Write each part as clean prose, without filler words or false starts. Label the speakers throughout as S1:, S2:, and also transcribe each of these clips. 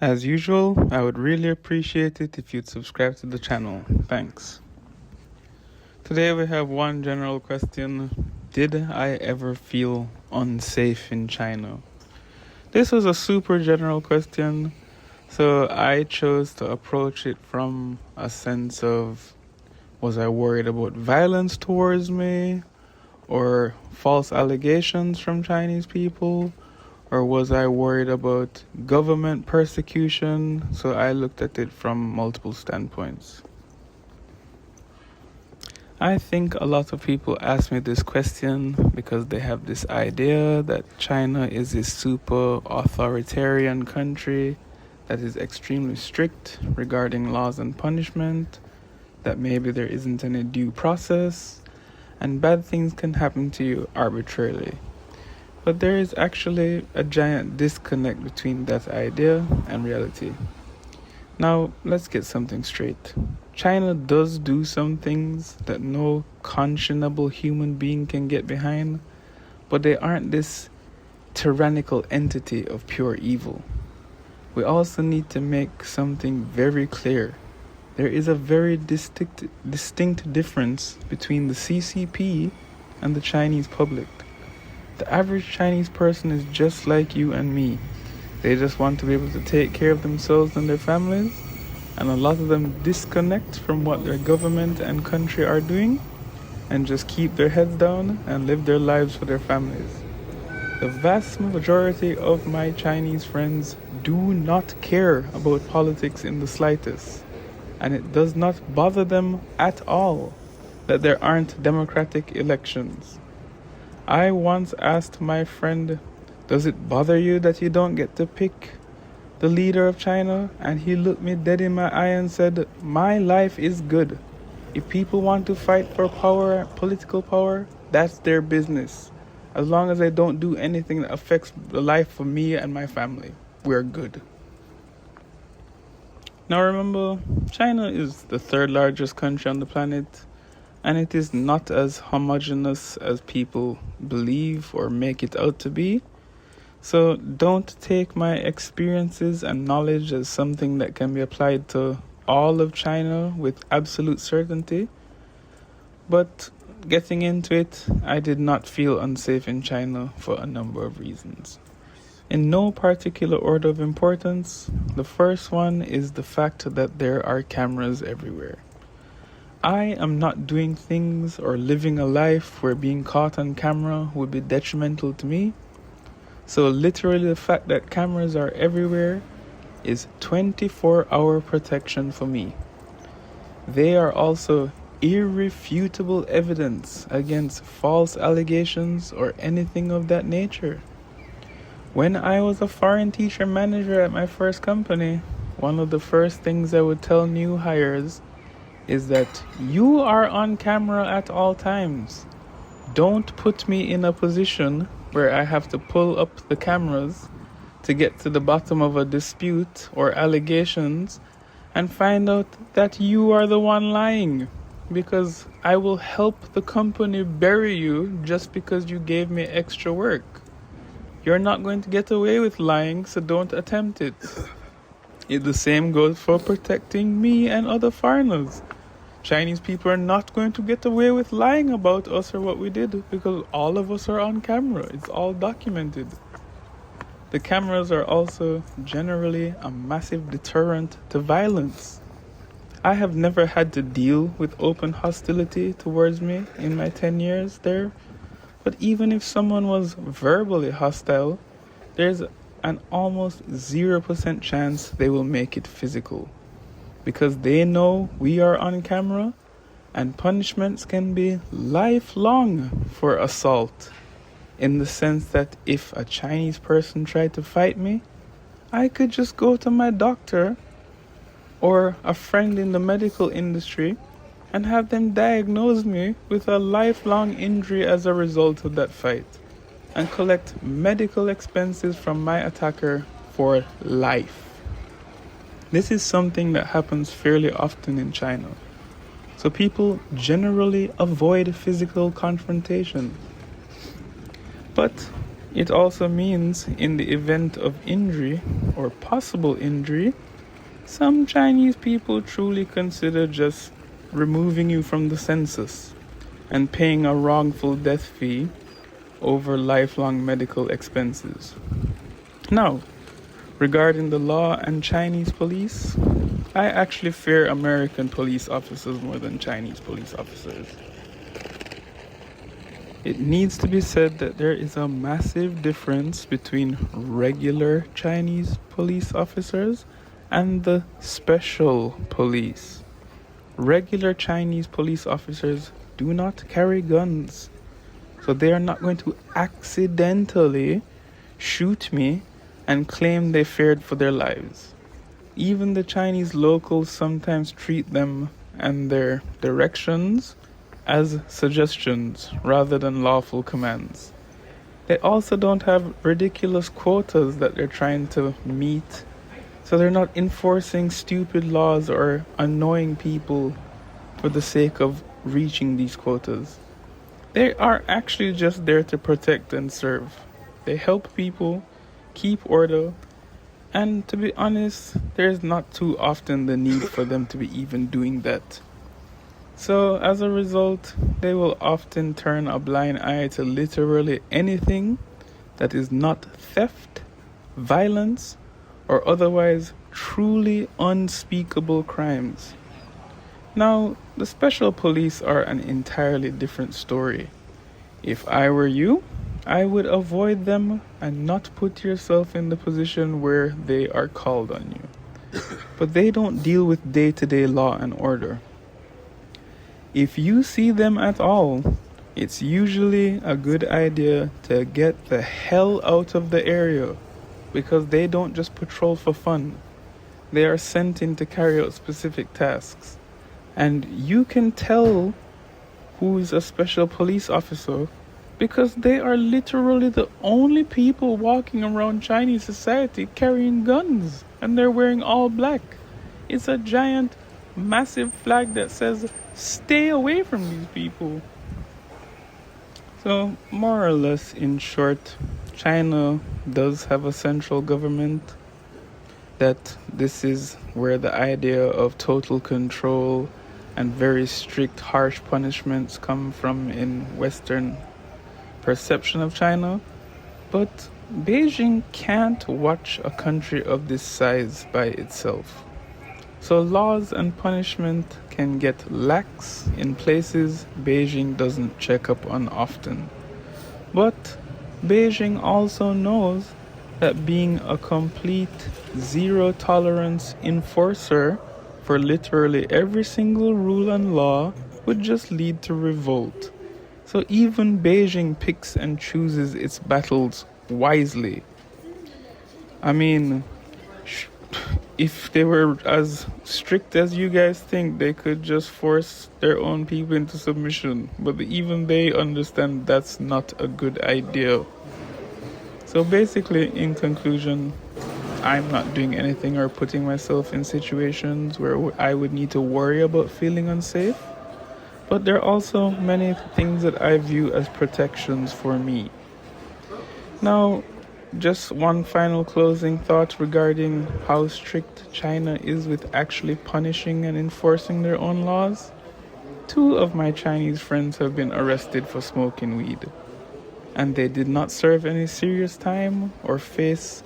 S1: As usual, I would really appreciate it if you'd subscribe to the channel. Thanks. Today we have one general question. Did I ever feel unsafe in China? This was a super general question, so I chose to approach it from a sense of, was I worried about violence towards me or false allegations from Chinese people? Or was I worried about government persecution? So I looked at it from multiple standpoints. I think a lot of people ask me this question because they have this idea that China is a super authoritarian country that is extremely strict regarding laws and punishment, that maybe there isn't any due process, and bad things can happen to you arbitrarily. But there is actually a giant disconnect between that idea and reality. Now, let's get something straight. China does do some things that no conscionable human being can get behind, but they aren't this tyrannical entity of pure evil. We also need to make something very clear. There is a very distinct difference between the CCP and the Chinese public. The average Chinese person is just like you and me. They just want to be able to take care of themselves and their families, and a lot of them disconnect from what their government and country are doing and just keep their heads down and live their lives for their families. The vast majority of my Chinese friends do not care about politics in the slightest, and it does not bother them at all that there aren't democratic elections. I once asked my friend, does it bother you that you don't get to pick the leader of China? And he looked me dead in my eye and said, my life is good. If people want to fight for power, political power, that's their business. As long as they don't do anything that affects the life of me and my family, we're good. Now remember, China is the third largest country on the planet, and it is not as homogeneous as people believe or make it out to be. So don't take my experiences and knowledge as something that can be applied to all of China with absolute certainty. But getting into it, I did not feel unsafe in China for a number of reasons. In no particular order of importance, the first one is the fact that there are cameras everywhere. I am not doing things or living a life where being caught on camera would be detrimental to me. So literally the fact that cameras are everywhere is 24-hour protection for me. They are also irrefutable evidence against false allegations or anything of that nature. When I was a foreign teacher manager at my first company, one of the first things I would tell new hires is that you are on camera at all times. Don't put me in a position where I have to pull up the cameras to get to the bottom of a dispute or allegations and find out that you are the one lying, because I will help the company bury you just because you gave me extra work. You're not going to get away with lying, so don't attempt it. The same goes for protecting me and other foreigners. Chinese people are not going to get away with lying about us or what we did, because all of us are on camera. It's all documented. The cameras are also generally a massive deterrent to violence. I have never had to deal with open hostility towards me in my 10 years there, but even if someone was verbally hostile, there's an almost 0% chance they will make it physical, because they know we are on camera, and punishments can be lifelong for assault, in the sense that if a Chinese person tried to fight me, I could just go to my doctor or a friend in the medical industry and have them diagnose me with a lifelong injury as a result of that fight, and collect medical expenses from my attacker for life. This is something that happens fairly often in China. So people generally avoid physical confrontation. But It also means in the event of injury or possible injury, some Chinese people truly consider just removing you from the census and paying a wrongful death fee over lifelong medical expenses. Now, regarding the law and Chinese police, I actually fear American police officers more than Chinese police officers. It needs to be said that there is a massive difference between regular Chinese police officers and the special police. Regular Chinese police officers do not carry guns, so they are not going to accidentally shoot me and claim they feared for their lives. Even the Chinese locals sometimes treat them and their directions as suggestions rather than lawful commands. They also don't have ridiculous quotas that they're trying to meet, so they're not enforcing stupid laws or annoying people for the sake of reaching these quotas. They are actually just there to protect and serve. They help people keep order, and to be honest, there's not too often the need for them to be even doing that. So as a result, they will often turn a blind eye to literally anything that is not theft, violence, or otherwise truly unspeakable crimes. Now, the special police are an entirely different story. If I were you, I would avoid them and not put yourself in the position where they are called on you. But they don't deal with day-to-day law and order. If you see them at all, it's usually a good idea to get the hell out of the area, because they don't just patrol for fun. They are sent in to carry out specific tasks. And you can tell who's a special police officer because they are literally the only people walking around Chinese society carrying guns, and they're wearing all black. It's a giant, massive flag that says, "Stay away from these people." So, more or less, in short, China does have a central government. That this is where the idea of total control and very strict, harsh punishments come from in Western perception of China. But Beijing can't watch a country of this size by itself. So laws and punishment can get lax in places Beijing doesn't check up on often. But Beijing also knows that being a complete zero tolerance enforcer for literally every single rule and law would just lead to revolt. So even Beijing picks and chooses its battles wisely. I mean, if they were as strict as you guys think, they could just force their own people into submission. But even they understand that's not a good idea. So basically, in conclusion, I'm not doing anything or putting myself in situations where I would need to worry about feeling unsafe. But there are also many things that I view as protections for me. Now, just one final closing thought regarding how strict China is with actually punishing and enforcing their own laws. 2 of my Chinese friends have been arrested for smoking weed, and they did not serve any serious time or face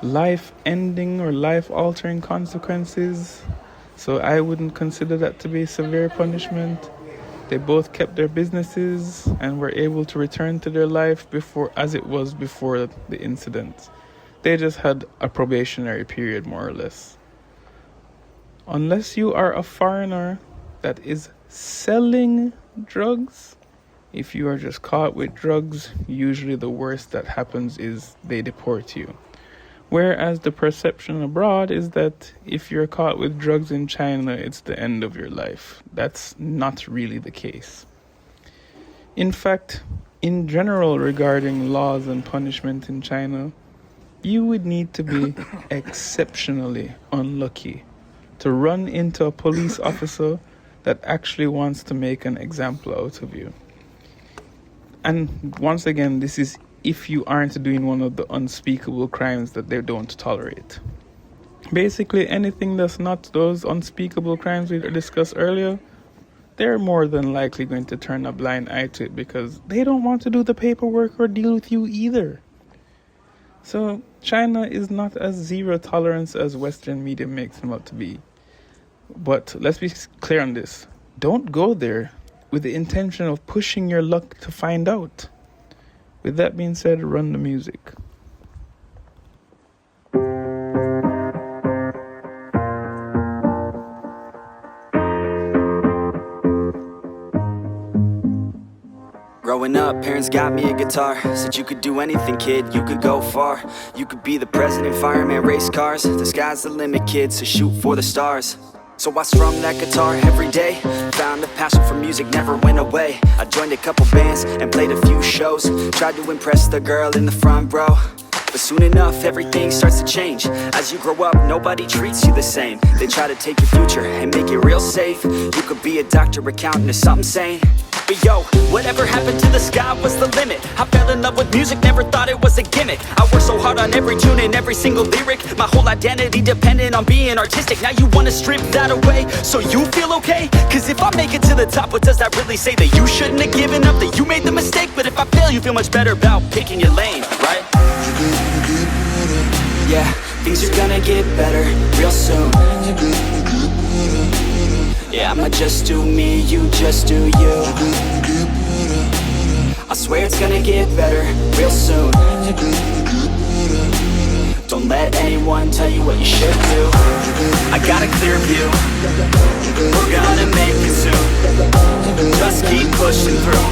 S1: life-ending or life-altering consequences, so I wouldn't consider that to be severe punishment. They both kept their businesses and were able to return to their life as it was before the incident. They just had a probationary period, more or less. Unless you are a foreigner that is selling drugs, if you are just caught with drugs, usually the worst that happens is they deport you. Whereas the perception abroad is that if you're caught with drugs in China, it's the end of your life. That's not really the case. In fact, in general, regarding laws and punishment in China, you would need to be exceptionally unlucky to run into a police officer that actually wants to make an example out of you. And once again, this is if you aren't doing one of the unspeakable crimes that they don't tolerate. Basically, anything that's not those unspeakable crimes we discussed earlier, they're more than likely going to turn a blind eye to it because they don't want to do the paperwork or deal with you either. So China is not as zero tolerance as Western media makes them out to be. But let's be clear on this. Don't go there with the intention of pushing your luck to find out. With that being said, run the music.
S2: Growing up, parents got me a guitar. Said you could do anything, kid, you could go far. You could be the president, fireman, race cars. The sky's the limit, kid, so shoot for the stars. So I strummed that guitar every day. Found a passion for music, never went away. I joined a couple bands and played a few shows. Tried to impress the girl in the front row. But soon enough, everything starts to change. As you grow up, nobody treats you the same. They try to take your future and make it real safe. You could be a doctor, accountant, or something sane. But yo, whatever happened to the sky was the limit. I fell in love with music, never thought it was a gimmick. I worked so hard on every tune and every single lyric. My whole identity depended on being artistic. Now you wanna strip that away, so you feel okay? Cause if I make it to the top, what does that really say? That you shouldn't have given up, that you made the mistake? But if I fail, you feel much better about picking your lane, right? Yeah, things are gonna get better real soon. Yeah, I'ma just do me, you just do you. I swear it's gonna get better real soon. Don't let anyone tell you what you should do. I got a clear view. We're gonna make it soon. Just keep pushing through.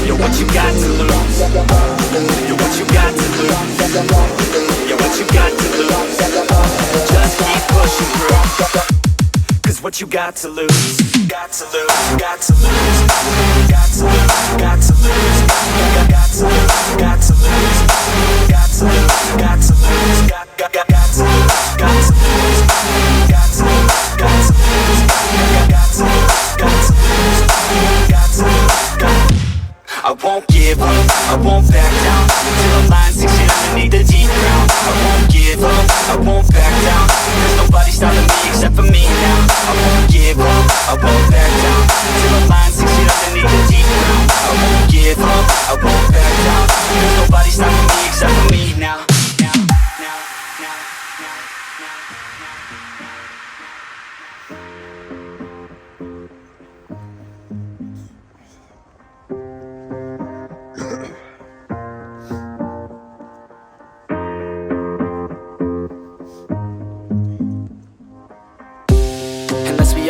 S2: You're what you got to lose. You're what you got to lose. You're what you got to lose. Just keep pushing through. Cause what you got to lose, got to lose, got to lose, got to lose, got to lose, got to lose, got to lose, got to lose, got to lose, got to lose, got to lose, got to lose, got to lose, got to lose, got to lose. I won't give up, I won't back down till the line sinks in underneath the deep ground. I won't give up, I won't back down. There's nobody stopping me except for me now. I won't give up, I won't back down till the line sinks in underneath the deep ground. I won't give up, I won't back down. There's nobody stopping me except for me now.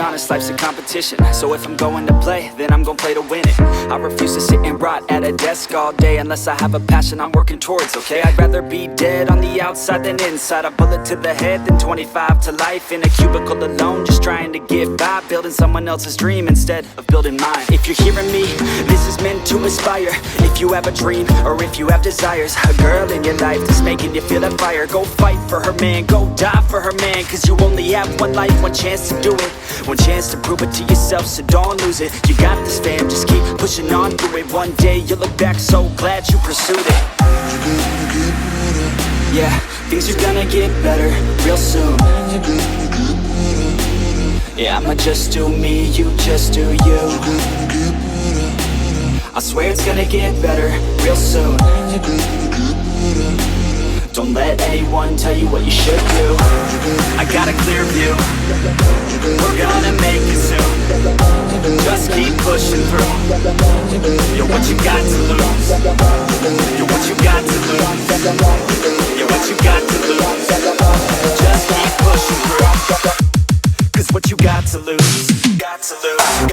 S2: Honest, life's a competition. So if I'm going to play, then I'm gonna play to win it. I refuse to sit and rot at a desk all day unless I have a passion I'm working towards, okay? I'd rather be dead on the outside than inside. A bullet to the head than 25 to life in a cubicle alone, just trying to get by, building someone else's dream instead of building mine. If you're hearing me, this is meant to inspire. If you have a dream or if you have desires, a girl in your life that's making you feel that fire, go fight for her man, go die for her man. Cause you only have one life, one chance to do it, one chance to prove it to yourself, so don't lose it. You got this, fam, just keep pushing on through it. One day you'll look back so glad you pursued it. Yeah, things are gonna get better real soon. Yeah, I'ma just do me, you just do you. I swear it's gonna get better real soon. Don't let anyone tell you what you should do. I got a clear view. We're gonna make it soon. Just keep pushing through. You're what you got to lose. You're what you got to lose. You're what you got to lose. Just keep pushing through. Cause what you got to lose, got to lose.